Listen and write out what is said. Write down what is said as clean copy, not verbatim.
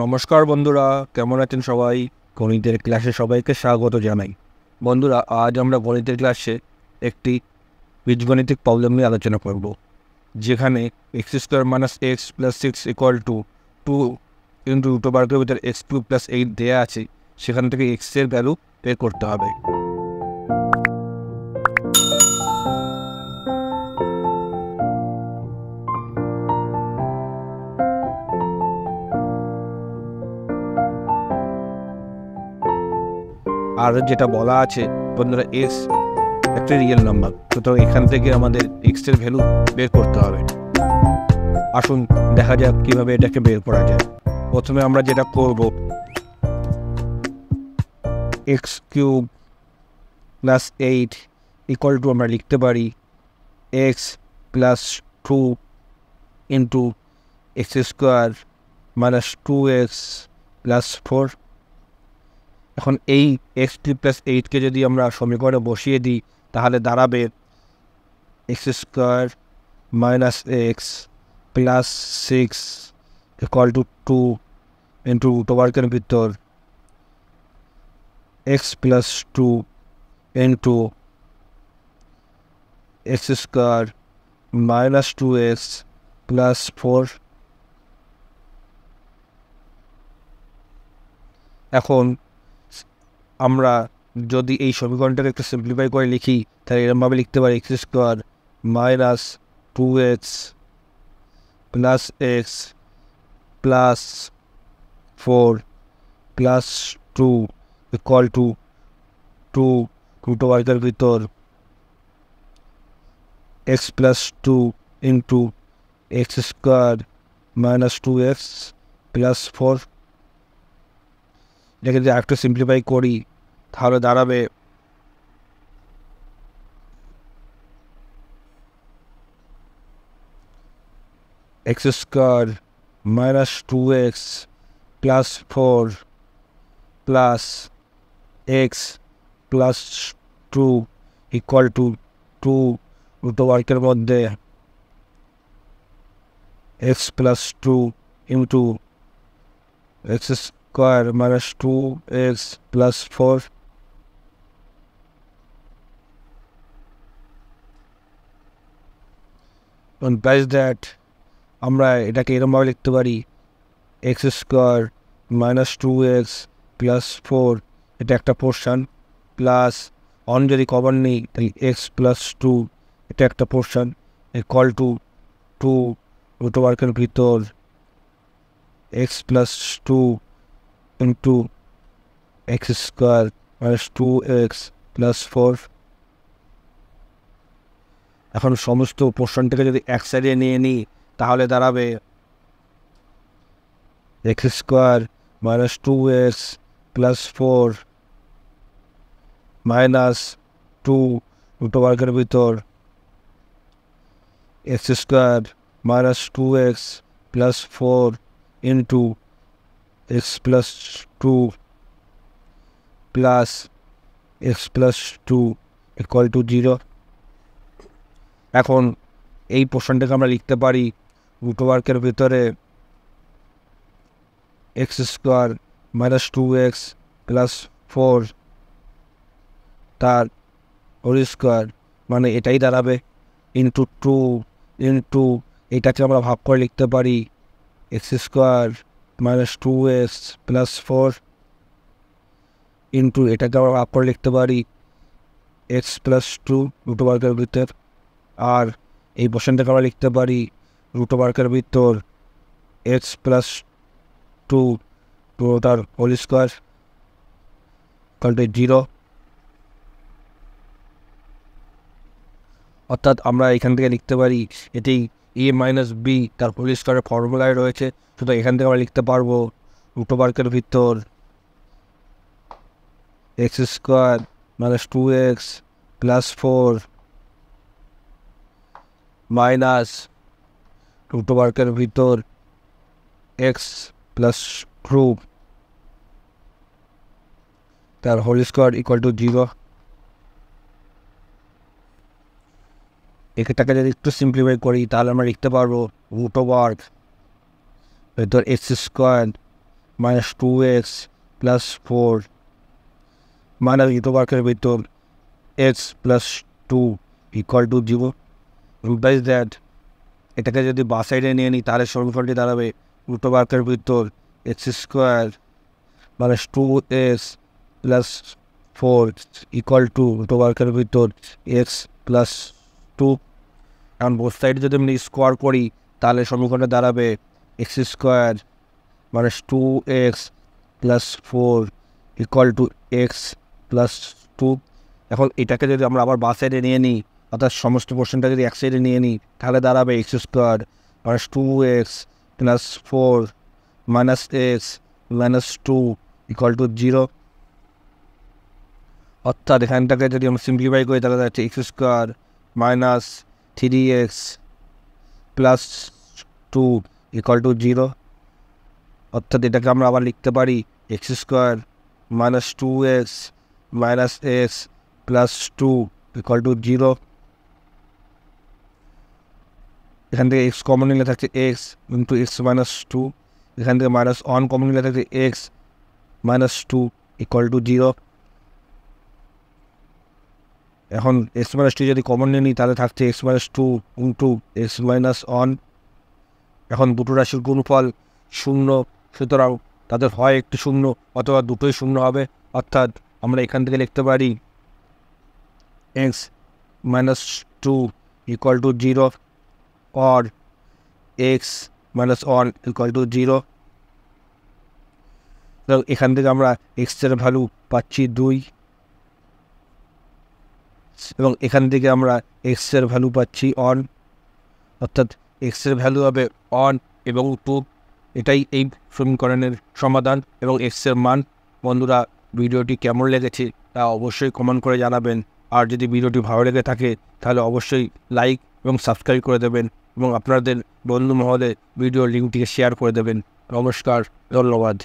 নমস্কার বন্ধুরা, কেমন আছেন সবাই? গণিতের ক্লাসে সবাইকে স্বাগত জানাই। বন্ধুরা, আজ আমরা গণিতের ক্লাসে একটি বীজগণিতিক প্রবলেম নিয়ে আলোচনা করব, যেখানে x square minus x plus 6 equal to 2 into root over square ভিতরে এক্স কিউব প্লাস 8 দেওয়া আছে। সেখান থেকে এক্সের ভ্যালু বের করতে হবে। আর যেটা বলা আছে বন্ধুরা, এক্স একটা রিয়েল নাম্বার, সুতরাং এখান থেকে আমাদের এক্সের ভ্যালু বের করতে হবে। আসুন দেখা যাক কীভাবে এটাকে বের করা যায়। প্রথমে আমরা যেটা করব, x cube plus 8 equal to আমরা লিখতে পারি x plus 2 into x square minus 2x plus 4। এখন এই এক্স কিউব প্লাস 8কে যদি আমরা সমীকরণে বসিয়ে দিই, তাহলে দাঁড়াবে x square minus x plus 6 equal to 2 into root ওভারের ভিতর x plus 2 into x square minus 2x plus 4। এখন আমরা যদি এই সমীকরণটাকে একটু সিম্পলিফাই করে লিখি, তাহলে এরকমভাবে লিখতে পারি x square minus 2x plus x plus 4 plus 2 equal to 2 root ওভারের ভিতর x plus 2 into x square minus 2x plus 4। এটাকে যদি আরেকটু সিম্পলিফাই করি, তাহলে দাঁড়াবে x square minus 2x plus 4 plus x plus 2 equal to 2 root ওভারের মধ্যে x plus 2 into x square minus 2x plus 4। Plus that আমরা এটাকে এরকমভাবে লিখতে পারি x square minus 2x plus 4, এটা একটা পোর্শন, প্লাস অন যদি কমন নেই তাহলে এক্স প্লাস 2 এটা একটা পোর্শন, ইকুয়াল টু 2 রুট ওভারের ভিতর x plus 2 into x square minus 2x plus 4। এখন সমস্ত পোর্শনটাকে যদি এক সাইডে নিয়ে নিই, তাহলে দাঁড়াবে x square minus 2x plus 4 minus 2 root ওভারের ভিতর x square minus 2x plus 4 into x plus 2 plus x plus 2 equal to 0। এখন এই পোর্শনটাকে আমরা লিখতে পারি রুট ওভারের ভিতরে x square minus 2x plus 4 তার হোল স্কোয়ার, মানে এটাই দাঁড়াবে ইন্টু 2 ইন্টু এটাকে আমরা ভাগ করে লিখতে পারি x square minus 2x plus 4 into এটাকে আমরা ভাগ করে লিখতে পারি এক্স প্লাস 2 রুট ওভারের ভিতর। আর এই পোর্শনটাকে আমরা লিখতে পারি রুট ওভারের ভিতর এক্স প্লাস 2 তার হোল স্কোয়ার ইকুয়াল টু 0। অর্থাৎ আমরা এখান থেকে লিখতে পারি এটি এ মাইনাস বি তার হোল স্কোয়ারের ফর্মুলায় রয়েছে, সুতরাং এখান থেকে আমরা লিখতে পারবো রুট ওভারের ভিতর x square minus 2x plus 4 minus root ওভারের ভিতর এক্স প্লাস 2 তার হোল স্কোয়ার ইকুয়াল টু 0। এটাকে যদি একটু সিম্পলিফাই করি, তাহলে আমরা লিখতে পারবো রুট ওভার ভেতর x square minus 2x plus 4 minus ইতবার্কের ভিতর x plus 2 equal to 0 implies that এটাকে যদি বাঁ সাইডে নিয়ে নিই তাহলে সমীকরণটি দাঁড়াবে ইতবার্কের ভিতর x square minus 2x plus 4 equal to ইতবার্কের ভিতর x plus 2 এখন বোথ সাইড যদি আমি স্কোয়ার করি তাহলে সমীকরণে দাঁড়াবে x square minus 2x plus 4 equal to x plus 2 এখন এটাকে যদি আমরা আবার বাঁ সাইডে নিয়ে নিই অর্থাৎ সমস্ত পোর্শনটা যদি এক সাইডে নিয়ে নিই তাহলে দাঁড়াবে x square minus 2x plus 4 minus x minus 2 equal to 0 অর্থাৎ এখানটাকে যদি আমরা সিম্পলিফাই করি তাহলে যাচ্ছে x square minus 3x plus 2 equal to 0 অর্থাৎ এটাকে আমরা আবার লিখতে পারি x square minus 2x minus x plus 2 equal to 0 এখান থেকে x কমন নিলে থাকছে x into x minus 2 এখান থেকে minus 1 কমন নিলে থাকছে x minus 2 equal to 0 এখন x minus 2 যদি কমন নিয়ে নিই তাহলে থাকছে x minus 2 into x minus 1 এখন দুটো রাশির গুণফল শূন্য সুতরাং তাদের হয় একটি শূন্য অথবা দুটোই শূন্য হবে অর্থাৎ আমরা এখান থেকে লিখতে পারি x minus 2 equal to 0 or x minus 1 equal to 0 এখান থেকে আমরা x এর ভ্যালু পাচ্ছি 2 এবং এখান থেকে আমরা x এর ভ্যালু পাচ্ছি 1 অর্থাৎ x এর ভ্যালু হবে 1 এবং 2 এটাই এই সমীকরণের সমাধান এবং x এর মান বন্ধুরা ভিডিওটি কেমন লেগেছে তা অবশ্যই কমেন্ট করে জানাবেন আর যদি ভিডিওটি ভালো লেগে থাকে তাহলে অবশ্যই লাইক এবং সাবস্ক্রাইব করে দেবেন এবং আপনাদের বন্ধু মহলে ভিডিওর লিঙ্কটিকে শেয়ার করে দেবেন নমস্কার ধন্যবাদ